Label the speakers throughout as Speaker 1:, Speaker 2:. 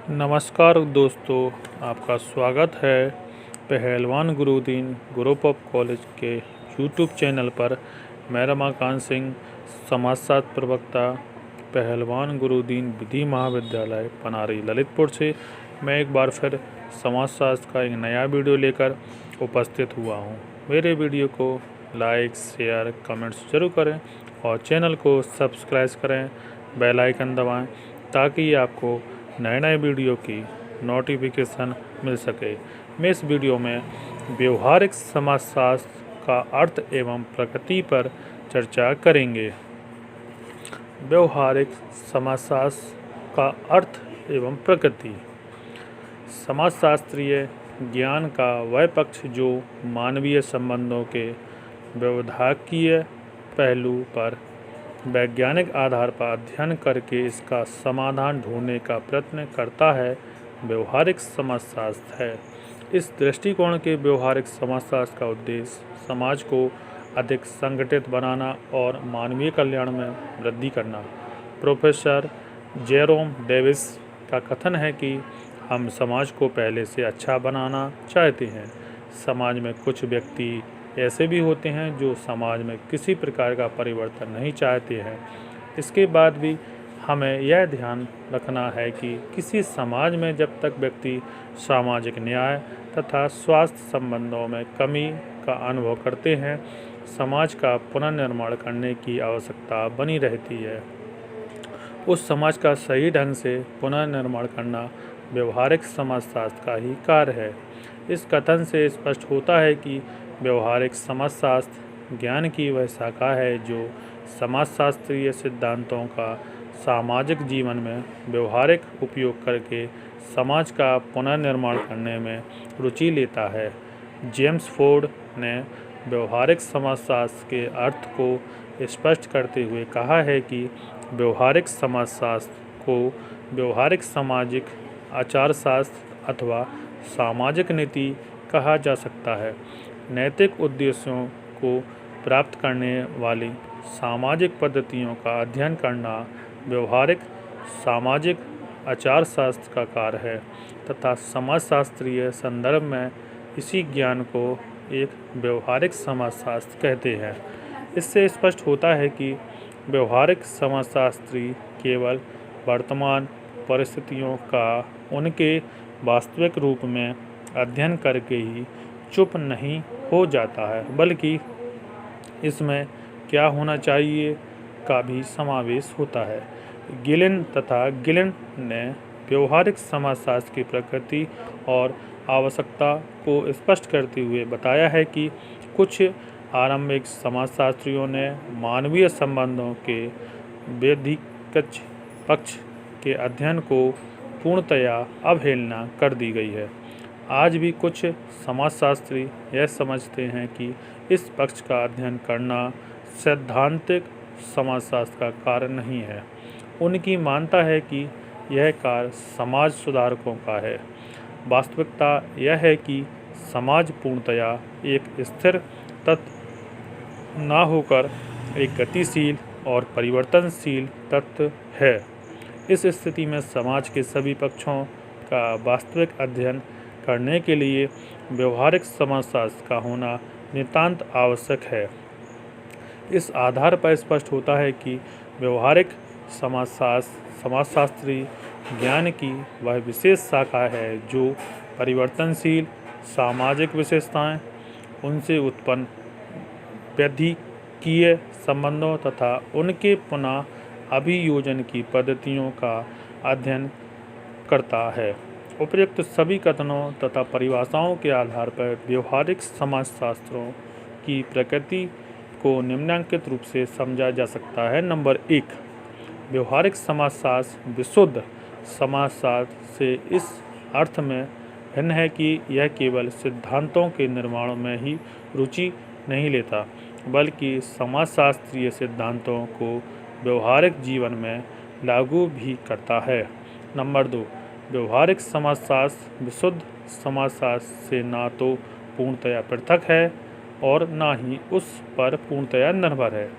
Speaker 1: नमस्कार दोस्तों, आपका स्वागत है पहलवान गुरुदीन ग्रुप ऑफ कॉलेज के यूट्यूब चैनल पर। मैं रमाकांत सिंह, समाजशास्त्र प्रवक्ता, पहलवान गुरुदीन विधि महाविद्यालय पनारी ललितपुर से मैं एक बार फिर समाजशास्त्र का एक नया वीडियो लेकर उपस्थित हुआ हूं। मेरे वीडियो को लाइक, शेयर, कमेंट्स जरूर करें और चैनल को सब्सक्राइब करें, बेल आइकन दबाएं ताकि आपको नए नए वीडियो की नोटिफिकेशन मिल सके। मैं इस वीडियो में व्यवहारिक समाजशास्त्र का अर्थ एवं प्रकृति पर चर्चा करेंगे। व्यवहारिक समाजशास्त्र का अर्थ एवं प्रकृति। समाजशास्त्रीय ज्ञान का वह पक्ष जो मानवीय संबंधों के व्यवहारिकीय पहलू पर वैज्ञानिक आधार पर अध्ययन करके इसका समाधान ढूंढने का प्रयत्न करता है, व्यवहारिक समाजशास्त्र है। इस दृष्टिकोण के व्यवहारिक समाजशास्त्र का उद्देश्य समाज को अधिक संगठित बनाना और मानवीय कल्याण में वृद्धि करना। प्रोफेसर जेरोम डेविस का कथन है कि हम समाज को पहले से अच्छा बनाना चाहते हैं। समाज में कुछ व्यक्ति ऐसे भी होते हैं जो समाज में किसी प्रकार का परिवर्तन नहीं चाहते हैं। इसके बाद भी हमें यह ध्यान रखना है कि किसी समाज में जब तक व्यक्ति सामाजिक न्याय तथा स्वास्थ्य संबंधों में कमी का अनुभव करते हैं, समाज का पुनर्निर्माण करने की आवश्यकता बनी रहती है। उस समाज का सही ढंग से पुनर्निर्माण करना व्यवहारिक समाजशास्त्र का ही कार्य है। इस कथन से स्पष्ट होता है कि व्यवहारिक समाजशास्त्र ज्ञान की वह शाखा है जो समाजशास्त्रीय सिद्धांतों का सामाजिक जीवन में व्यवहारिक उपयोग करके समाज का पुनर्निर्माण करने में रुचि लेता है। जेम्स फोर्ड ने व्यवहारिक समाजशास्त्र के अर्थ को स्पष्ट करते हुए कहा है कि व्यवहारिक समाजशास्त्र को व्यवहारिक सामाजिक आचारशास्त्र अथवा सामाजिक नीति कहा जा सकता है। नैतिक उद्देश्यों को प्राप्त करने वाली सामाजिक पद्धतियों का अध्ययन करना व्यवहारिक सामाजिक आचारशास्त्र का कार्य है तथा समाजशास्त्रीय संदर्भ में इसी ज्ञान को एक व्यवहारिक समाजशास्त्र कहते हैं। इससे स्पष्ट होता है कि व्यवहारिक समाजशास्त्री केवल वर्तमान परिस्थितियों का उनके वास्तविक रूप में अध्ययन करके ही चुप नहीं हो जाता है, बल्कि इसमें क्या होना चाहिए का भी समावेश होता है। गिलिन तथा गिलिन ने व्यवहारिक समाजशास्त्र की प्रकृति और आवश्यकता को स्पष्ट करते हुए बताया है कि कुछ आरंभिक समाजशास्त्रियों ने मानवीय संबंधों के वैधिक पक्ष के अध्ययन को पूर्णतया अवहेलना कर दी गई है। आज भी कुछ समाजशास्त्री यह समझते हैं कि इस पक्ष का अध्ययन करना सैद्धांतिक समाजशास्त्र का कार्य नहीं है। उनकी मानता है कि यह कार्य समाज सुधारकों का है। वास्तविकता यह है कि समाज पूर्णतया एक स्थिर तत्व न होकर एक गतिशील और परिवर्तनशील तत्व है। इस स्थिति में समाज के सभी पक्षों का वास्तविक अध्ययन करने के लिए व्यवहारिक समाजशास्त्र का होना नितांत आवश्यक है। इस आधार पर स्पष्ट होता है कि व्यवहारिक समाजशास्त्री ज्ञान की वह विशेष शाखा है जो परिवर्तनशील सामाजिक विशेषताएं, उनसे उत्पन्न वैधिकीय संबंधों तथा उनके पुनः अभियोजन की पद्धतियों का अध्ययन करता है। उपयुक्त सभी कथनों तथा परिभाषाओं के आधार पर व्यवहारिक समाजशास्त्रों की प्रकृति को निम्नलिखित रूप से समझा जा सकता है। नंबर 1, व्यवहारिक समाजशास्त्र विशुद्ध समाजशास्त्र से इस अर्थ में भिन्न है कि यह केवल सिद्धांतों के निर्माण में ही रुचि नहीं लेता, बल्कि समाजशास्त्रीय सिद्धांतों को व्यवहारिक जीवन में लागू भी करता है। नंबर 2, व्यवहारिक समाजशास्त्र विशुद्ध समाजशास्त्र से ना तो पूर्णतया पृथक है और ना ही उस पर पूर्णतया निर्भर है।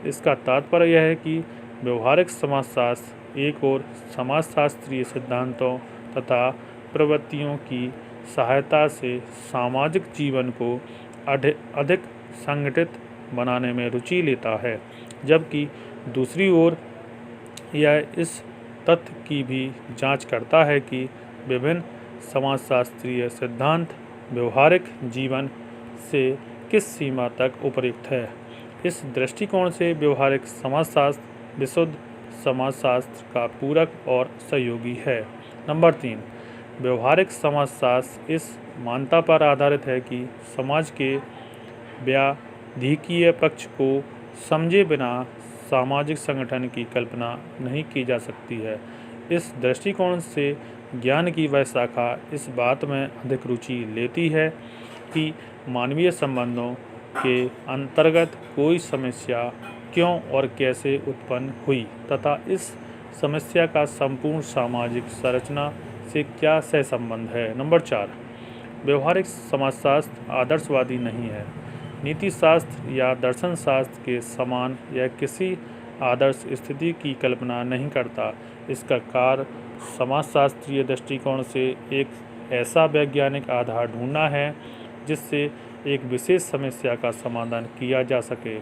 Speaker 1: इसका तात्पर्य यह है कि व्यवहारिक समाजशास्त्र एक और समाजशास्त्रीय सिद्धांतों तथा प्रवृत्तियों की सहायता से सामाजिक जीवन को अधिक संगठित बनाने में रुचि लेता है, जबकि दूसरी ओर यह इस तथ्य की भी जांच करता है कि विभिन्न समाजशास्त्रीय सिद्धांत व्यवहारिक जीवन से किस सीमा तक उपयुक्त है। इस दृष्टिकोण से व्यवहारिक समाजशास्त्र विशुद्ध समाजशास्त्र का पूरक और सहयोगी है। नंबर 3, व्यवहारिक समाजशास्त्र इस मान्यता पर आधारित है कि समाज के व्याधिकीय पक्ष को समझे बिना सामाजिक संगठन की कल्पना नहीं की जा सकती है। इस दृष्टिकोण से ज्ञान की वह शाखा इस बात में अधिक रुचि लेती है कि मानवीय संबंधों के अंतर्गत कोई समस्या क्यों और कैसे उत्पन्न हुई तथा इस समस्या का संपूर्ण सामाजिक संरचना से क्या सहसंबंध है। नंबर 4, व्यवहारिक समाजशास्त्र आदर्शवादी नहीं है। नीति शास्त्र या दर्शन शास्त्र के समान यह किसी आदर्श स्थिति की कल्पना नहीं करता। इसका कार्य समाजशास्त्रीय दृष्टिकोण से एक ऐसा वैज्ञानिक आधार ढूंढना है जिससे एक विशेष समस्या का समाधान किया जा सके।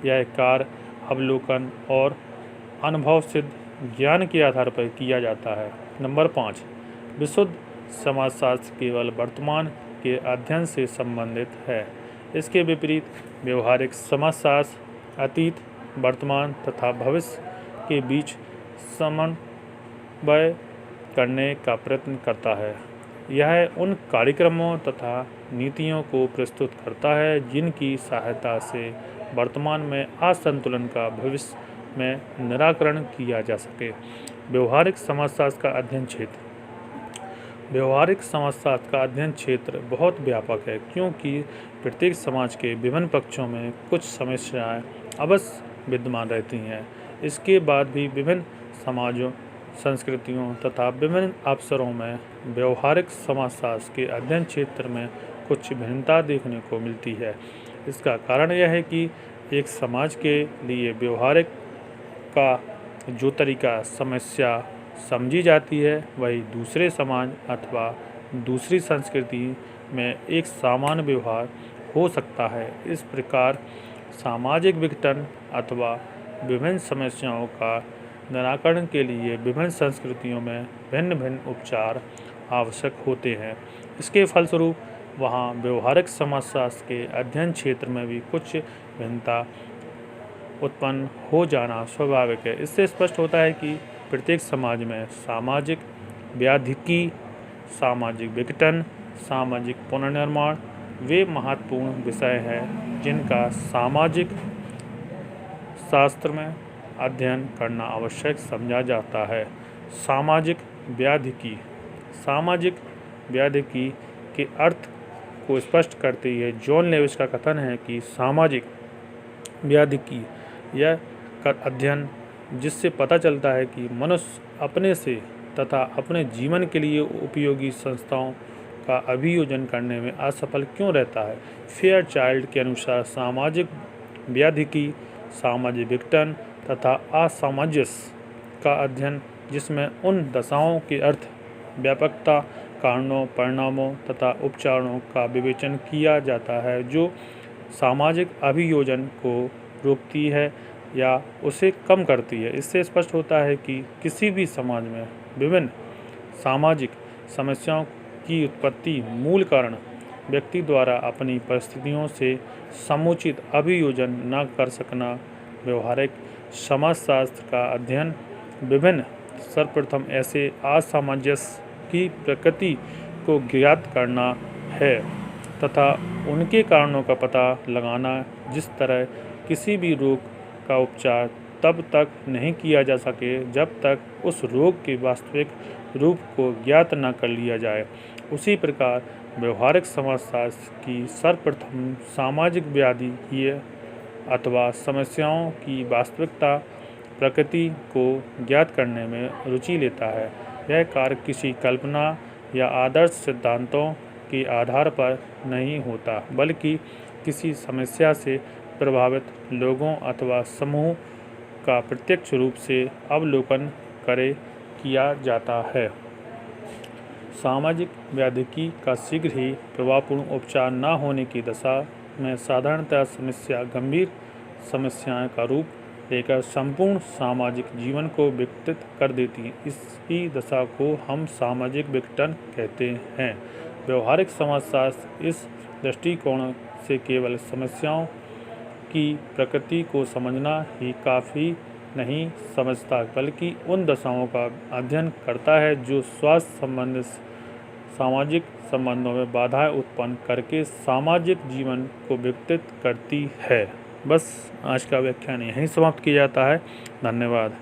Speaker 1: यह कार्य अवलोकन और अनुभव सिद्ध ज्ञान के आधार पर किया जाता है। नंबर 5, विशुद्ध समाजशास्त्र केवल वर्तमान के अध्ययन से संबंधित है। इसके विपरीत व्यवहारिक समाजशास्त्र अतीत, वर्तमान तथा भविष्य के बीच समन्वय करने का प्रयत्न करता है। यह उन कार्यक्रमों तथा नीतियों को प्रस्तुत करता है जिनकी सहायता से वर्तमान में असंतुलन का भविष्य में निराकरण किया जा सके। व्यवहारिक समाजशास्त्र का अध्ययन क्षेत्र। व्यवहारिक समाजशास्त्र का अध्ययन क्षेत्र बहुत व्यापक है क्योंकि प्रत्येक समाज के विभिन्न पक्षों में कुछ समस्याएं अवश्य विद्यमान रहती हैं। इसके बाद भी विभिन्न समाजों, संस्कृतियों तथा विभिन्न अवसरों में व्यवहारिक समाजशास्त्र के अध्ययन क्षेत्र में कुछ भिन्नता देखने को मिलती है। इसका कारण यह है कि एक समाज के लिए व्यवहारिक का जो तरीका समस्या समझी जाती है वही दूसरे समाज अथवा दूसरी संस्कृति में एक सामान्य व्यवहार हो सकता है। इस प्रकार सामाजिक विघटन अथवा विभिन्न समस्याओं का निराकरण के लिए विभिन्न संस्कृतियों में भिन्न भिन्न उपचार आवश्यक होते हैं। इसके फलस्वरूप वहाँ व्यवहारिक समाजशास्त्र के अध्ययन क्षेत्र में भी कुछ भिन्नता उत्पन्न हो जाना स्वाभाविक है। इससे स्पष्ट होता है कि प्रत्येक समाज में सामाजिक व्याधिकी, सामाजिक विघटन, सामाजिक पुनर्निर्माण वे महत्वपूर्ण विषय हैं जिनका सामाजिक शास्त्र में अध्ययन करना आवश्यक समझा जाता है। सामाजिक व्याधिकी। सामाजिक व्याधिकी के अर्थ को स्पष्ट करते हुए जॉन लेविस का कथन है कि सामाजिक व्याधिकी यह अध्ययन जिससे पता चलता है कि मनुष्य अपने से तथा अपने जीवन के लिए उपयोगी संस्थाओं का अभियोजन करने में असफल क्यों रहता है। फेयरचाइल्ड के अनुसार सामाजिक व्याधिकी सामाजिक विघटन तथा असामंजस्य का अध्ययन जिसमें उन दशाओं के अर्थ, व्यापकता, कारणों, परिणामों तथा उपचारों का विवेचन किया जाता है जो सामाजिक अभियोजन को रोकती है या उसे कम करती है। इससे स्पष्ट होता है कि किसी भी समाज में विभिन्न सामाजिक समस्याओं की उत्पत्ति मूल कारण व्यक्ति द्वारा अपनी परिस्थितियों से समुचित अभियोजन न कर सकना। व्यवहारिक समाजशास्त्र का अध्ययन विभिन्न सर्वप्रथम ऐसे असामंजस्य की प्रकृति को ज्ञात करना है तथा उनके कारणों का पता लगाना। जिस तरह किसी भी रोग का उपचार तब तक नहीं किया जा सके जब तक उस रोग के वास्तविक रूप को ज्ञात न कर लिया जाए, उसी प्रकार व्यवहारिक समाजशास्त्र की सर्वप्रथम सामाजिक व्याधिकीय अथवा समस्याओं की वास्तविकता प्रकृति को ज्ञात करने में रुचि लेता है। यह कार्य किसी कल्पना या आदर्श सिद्धांतों के आधार पर नहीं होता बल्कि किसी समस्या से प्रभावित लोगों अथवा समूह का प्रत्यक्ष रूप से अवलोकन करे किया जाता है। सामाजिक व्याधिकी का शीघ्र ही प्रभावपूर्ण उपचार न होने की दशा में साधारणतः समस्या गंभीर समस्याएं का रूप लेकर संपूर्ण सामाजिक जीवन को विघटित कर देती है। इसी दशा को हम सामाजिक विघटन कहते हैं। व्यवहारिक समाजशास्त्र इस दृष्टिकोण से केवल समस्याओं की प्रकृति को समझना ही काफ़ी नहीं समझता, बल्कि उन दशाओं का अध्ययन करता है जो स्वास्थ्य संबंधित सामाजिक संबंधों में बाधाएं उत्पन्न करके सामाजिक जीवन को विघटित करती है। बस आज का व्याख्यान यहीं समाप्त किया जाता है। धन्यवाद।